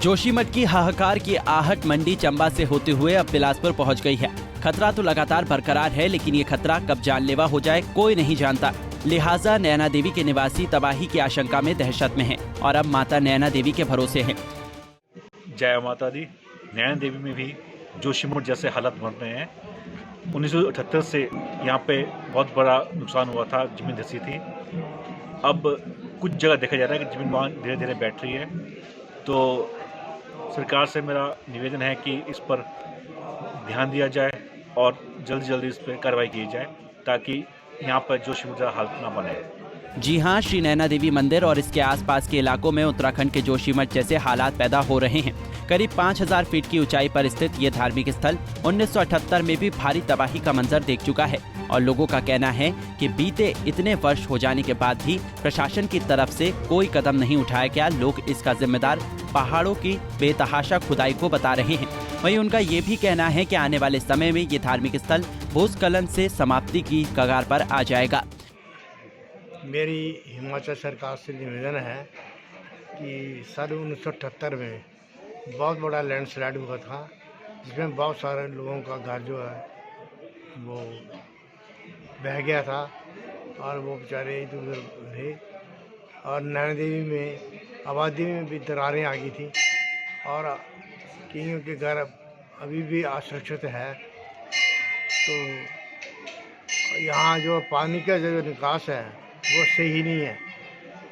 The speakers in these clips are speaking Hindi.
जोशीमठ की हाहाकार की आहट मंडी चंबा से होते हुए अब बिलासपुर पहुंच गई है। खतरा तो लगातार बरकरार है, लेकिन ये खतरा कब जानलेवा हो जाए कोई नहीं जानता। लिहाजा नैना देवी के निवासी तबाही की आशंका में दहशत में हैं और अब माता नैना देवी के भरोसे हैं। जय माता दी। नैना देवी में भी जोशीमठ जैसे हालात बन रहे हैं। 1978 से यहाँ पे बहुत बड़ा नुकसान हुआ था, जमीन धसी थी। अब कुछ जगह देखा जा रहा है कि जमीन वहाँ धीरे धीरे बैठ रही है। तो सरकार से मेरा निवेदन है कि इस पर ध्यान दिया जाए और जल्दी जल्दी इस पर कार्रवाई की जाए ताकि यहाँ पर जोशीमठ जैसा हालत ना बने। जी हाँ, श्री नैना देवी मंदिर और इसके आसपास के इलाकों में उत्तराखंड के जोशीमठ जैसे हालात पैदा हो रहे हैं। करीब 5000 फीट की ऊंचाई पर स्थित ये धार्मिक स्थल 1978 में भी भारी तबाही का मंजर देख चुका है और लोगों का कहना है कि बीते इतने वर्ष हो जाने के बाद भी प्रशासन की तरफ से कोई कदम नहीं उठाया गया। लोग इसका जिम्मेदार पहाड़ों की बेतहाशा खुदाई को बता रहे हैं। वहीं उनका ये भी कहना है कि आने वाले समय में ये धार्मिक स्थल भूस्खलन से समाप्ति की कगार पर आ जाएगा। मेरी हिमाचल सरकार से निवेदन है कि सन 1978 में बहुत बड़ा लैंडस्लाइड हुआ था, जिसमें बहुत सारे लोगों का घर जो है वो बह गया था और वो बेचारे इधर उधर रहे। और नैना देवी में आबादी में भी दरारें आ गई थी और कईयों के घर अभी भी असुरक्षित है। तो यहाँ जो पानी का जो निकास है वो सही नहीं है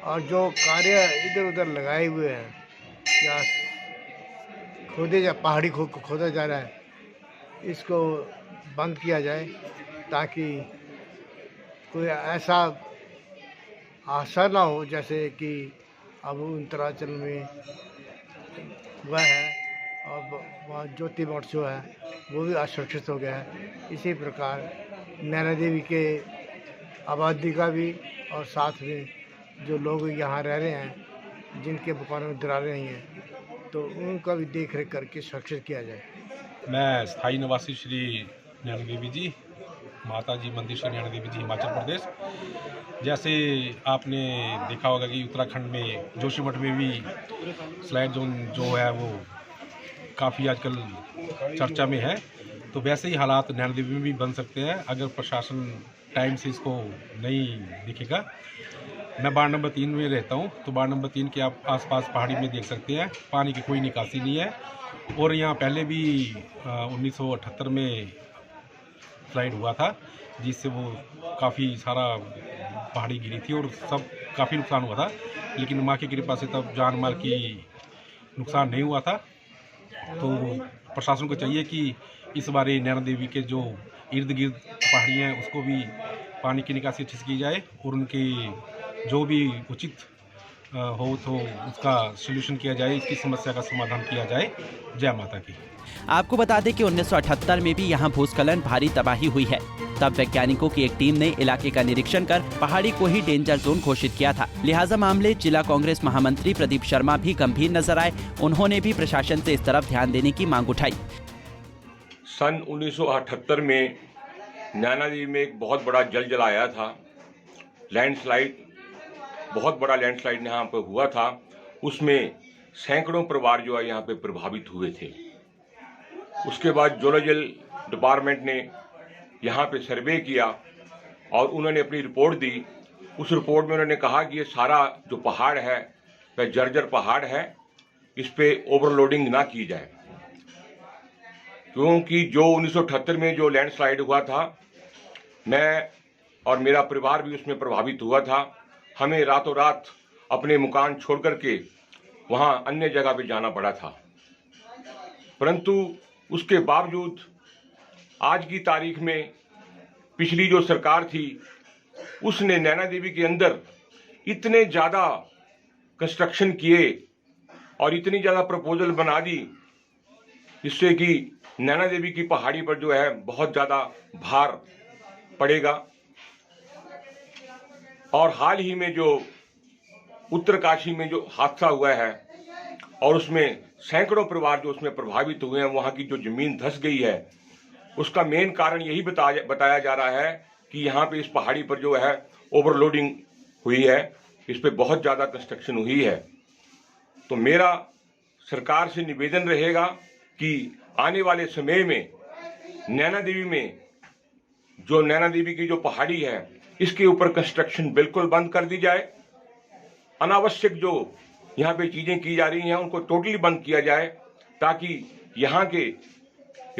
और जो कार्य इधर उधर लगाए हुए हैं या पहाड़ी खोदा जा रहा है, इसको बंद किया जाए ताकि कोई ऐसा हादसा ना हो जैसे कि अब उत्तरांचल में हुआ है और वहाँ ज्योति मठ जो है वो भी असुरक्षित हो गया है। इसी प्रकार नैना देवी के आबादी का भी और साथ में जो लोग यहाँ रह रहे हैं जिनके मकानों में दरारें नहीं हैं, तो उनका भी देख रेख करके सुरक्षित किया जाए। मैं स्थायी निवासी श्री नैना देवी जी, माता जी मंदिर श्री नैना देवी जी, हिमाचल प्रदेश। जैसे आपने देखा होगा कि उत्तराखंड में जोशीमठ में भी स्लाइड जोन जो है वो काफ़ी आजकल चर्चा में है, तो वैसे ही हालात नैना देवी में भी बन सकते हैं अगर प्रशासन टाइम से इसको नहीं दिखेगा। मैं वार्ड नंबर 3 में रहता हूँ, तो वार्ड नंबर 3 के आप आसपास पहाड़ी में देख सकते हैं पानी की कोई निकासी नहीं है। और यहाँ पहले भी 1978 में फ्लाइट हुआ था, जिससे वो काफ़ी सारा पहाड़ी गिरी थी और सब काफ़ी नुकसान हुआ था, लेकिन माँ की कृपा से तब जान माल की नुकसान नहीं हुआ था। तो प्रशासन को चाहिए कि इस बारे नैना देवी के जो इर्द गिर्द पहाड़ियाँ हैं उसको भी पानी की निकासी अच्छे से की जाए और उनकी जो भी उचित हो तो उसका सलूशन किया जाए, इसकी समस्या का समाधान किया जाए। जय माता की। आपको बता दें कि 1978 में भी यहाँ भूस्खलन भारी तबाही हुई है। तब वैज्ञानिकों की एक टीम ने इलाके का निरीक्षण कर पहाड़ी को ही डेंजर जोन घोषित किया था। लिहाजा मामले जिला कांग्रेस महामंत्री प्रदीप शर्मा भी गंभीर नजर आए। उन्होंने भी प्रशासन से इस तरफ ध्यान देने की मांग उठाई। सन 1978 में नैना देवी में एक बहुत बड़ा जल आया था, लैंडस्लाइड, बहुत बड़ा लैंडस्लाइड यहाँ पे हुआ था। उसमें सैकड़ों परिवार जो है यहाँ पे प्रभावित हुए थे। उसके बाद जियोलॉजिकल डिपार्टमेंट ने यहाँ पे सर्वे किया और उन्होंने अपनी रिपोर्ट दी। उस रिपोर्ट में उन्होंने कहा कि ये सारा जो पहाड़ है वह जर्जर पहाड़ है, इस पे ओवरलोडिंग ना की जाए, क्योंकि जो 1978 में जो लैंडस्लाइड हुआ था, मैं और मेरा परिवार भी उसमें प्रभावित हुआ था। हमें रातों रात अपने मकान छोड़ करके वहाँ अन्य जगह पे जाना पड़ा था, परंतु उसके बावजूद आज की तारीख में पिछली जो सरकार थी उसने नैना देवी के अंदर इतने ज़्यादा कंस्ट्रक्शन किए और इतनी ज़्यादा प्रपोजल बना दी, जिससे कि नैना देवी की पहाड़ी पर जो है बहुत ज़्यादा भार पड़ेगा। और हाल ही में जो उत्तरकाशी में जो हादसा हुआ है और उसमें सैकड़ों परिवार जो उसमें प्रभावित हुए हैं, वहाँ की जो जमीन धंस गई है, उसका मेन कारण यही बताया जा रहा है कि यहाँ पे इस पहाड़ी पर जो है ओवरलोडिंग हुई है, इस पे बहुत ज़्यादा कंस्ट्रक्शन हुई है। तो मेरा सरकार से निवेदन रहेगा कि आने वाले समय में नैना देवी में जो नैना देवी की जो पहाड़ी है इसके ऊपर कंस्ट्रक्शन बिल्कुल बंद कर दी जाए। अनावश्यक जो यहाँ पे चीजें की जा रही हैं उनको टोटली बंद किया जाए, ताकि यहाँ के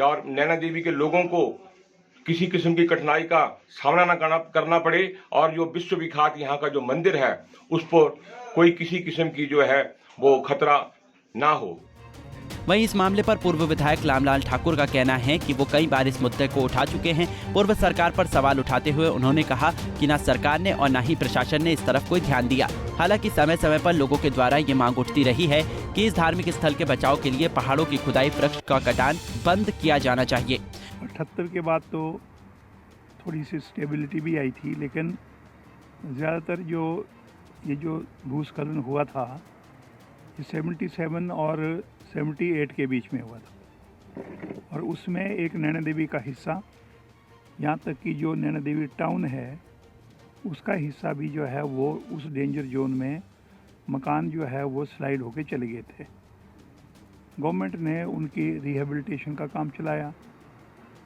और नैना देवी के लोगों को किसी किस्म की कठिनाई का सामना न करना पड़े और जो विश्व विख्यात यहाँ का जो मंदिर है उस पर कोई किसी किस्म की जो है वो खतरा ना हो। वहीं इस मामले पर पूर्व विधायक रामलाल ठाकुर का कहना है कि वो कई बार इस मुद्दे को उठा चुके हैं। पूर्व सरकार पर सवाल उठाते हुए उन्होंने कहा कि न सरकार ने और न ही प्रशासन ने इस तरफ कोई ध्यान दिया। हालांकि समय समय पर लोगों के द्वारा ये मांग उठती रही है कि इस धार्मिक स्थल के बचाव के लिए पहाड़ों की खुदाई, वृक्ष का कटान बंद किया जाना चाहिए। 78 के बाद तो थोड़ी सी स्टेबिलिटी भी आई थी, लेकिन ज़्यादातर जो भूस्खलन हुआ था ये 77 और 78 के बीच में हुआ था, और उसमें एक नैना देवी का हिस्सा, यहाँ तक कि जो नैना देवी टाउन है उसका हिस्सा भी जो है वो उस डेंजर जोन में मकान जो है वो स्लाइड होके चले गए थे। गवर्नमेंट ने उनकी रिहेबिलिटेशन का काम चलाया,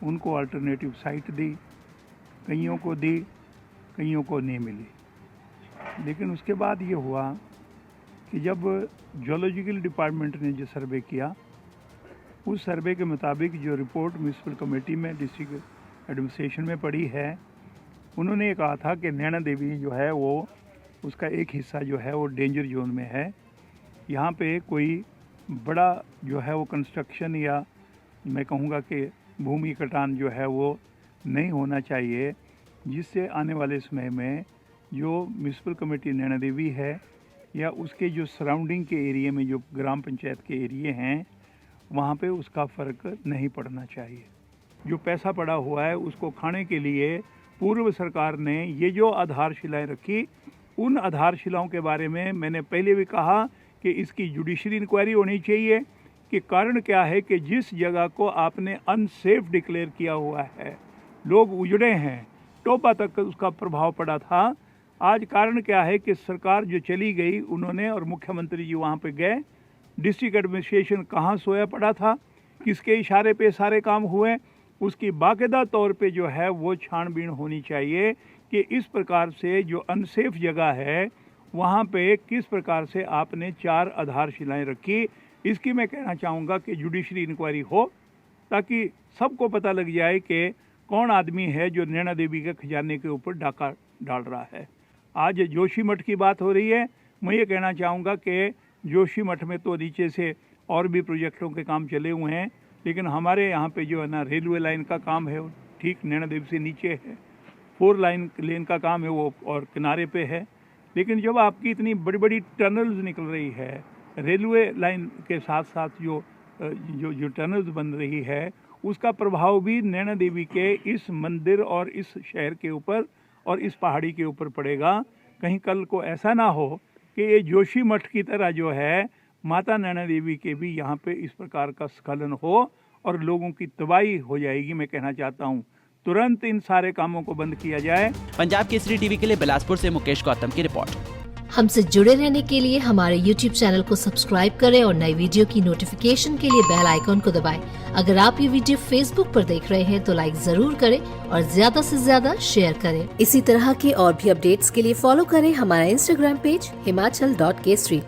उनको अल्टरनेटिव साइट दी, कईयों को दी, कईयों को नहीं मिली। लेकिन उसके बाद ये हुआ कि जब जियोलॉजिकल डिपार्टमेंट ने जो सर्वे किया, उस सर्वे के मुताबिक जो रिपोर्ट म्यूनिसिपल कमेटी में डिस्ट्रिक्ट एडमिनिस्ट्रेशन में पड़ी है, उन्होंने कहा था कि नैना देवी जो है वो उसका एक हिस्सा जो है वो डेंजर जोन में है। यहाँ पे कोई बड़ा जो है वो कंस्ट्रक्शन या मैं कहूँगा कि भूमि कटान जो है वो नहीं होना चाहिए, जिससे आने वाले समय में जो म्यूनिसिपल कमेटी नैना देवी है या उसके जो सराउंडिंग के एरिया में जो ग्राम पंचायत के एरिए हैं वहाँ पे उसका फ़र्क नहीं पड़ना चाहिए। जो पैसा पड़ा हुआ है उसको खाने के लिए पूर्व सरकार ने ये जो आधारशिलाएं रखी, उन आधारशिलाओं के बारे में मैंने पहले भी कहा कि इसकी जुडिशरी इंक्वायरी होनी चाहिए कि कारण क्या है कि जिस जगह को आपने अनसेफ डिक्लेयर किया हुआ है, लोग उजड़े हैं, टोपा तक उसका प्रभाव पड़ा था। आज कारण क्या है कि सरकार जो चली गई उन्होंने और मुख्यमंत्री जी वहाँ पे गए, डिस्ट्रिक्ट एडमिनिस्ट्रेशन कहाँ सोया पड़ा था, किसके इशारे पे सारे काम हुए, उसकी बाकायदा तौर पे जो है वो छानबीन होनी चाहिए कि इस प्रकार से जो अनसेफ जगह है वहाँ पे किस प्रकार से आपने 4 आधारशिलाएं रखी। इसकी मैं कहना चाहूँगा कि जुडिशरी इंक्वायरी हो, ताकि सबको पता लग जाए कि कौन आदमी है जो नैना देवी के खजाने के ऊपर डाका डाल रहा है। आज जोशीमठ की बात हो रही है, मैं ये कहना चाहूँगा कि जोशीमठ में तो नीचे से और भी प्रोजेक्टों के काम चले हुए हैं, लेकिन हमारे यहाँ पे जो है ना रेलवे लाइन का काम है वो ठीक नैना देवी से नीचे है, 4 लेन का काम है वो और किनारे पे है। लेकिन जब आपकी इतनी बड़ी बड़ी टनल्स निकल रही है, रेलवे लाइन के साथ साथ जो टनल्स बन रही है, उसका प्रभाव भी नैना देवी के इस मंदिर और इस शहर के ऊपर और इस पहाड़ी के ऊपर पड़ेगा। कहीं कल को ऐसा ना हो कि ये जोशीमठ की तरह जो है माता नैना देवी के भी यहाँ पे इस प्रकार का स्खलन हो और लोगों की तबाही हो जाएगी। मैं कहना चाहता हूँ तुरंत इन सारे कामों को बंद किया जाए। पंजाब केसरी टीवी के लिए बिलासपुर से मुकेश गौतम की रिपोर्ट। हमसे जुड़े रहने के लिए हमारे YouTube चैनल को सब्सक्राइब करें और नई वीडियो की नोटिफिकेशन के लिए बेल आइकॉन को दबाएं। अगर आप ये वीडियो Facebook पर देख रहे हैं तो लाइक जरूर करें और ज्यादा से ज्यादा शेयर करें। इसी तरह के और भी अपडेट्स के लिए फॉलो करें हमारा Instagram पेज himachal.kesri।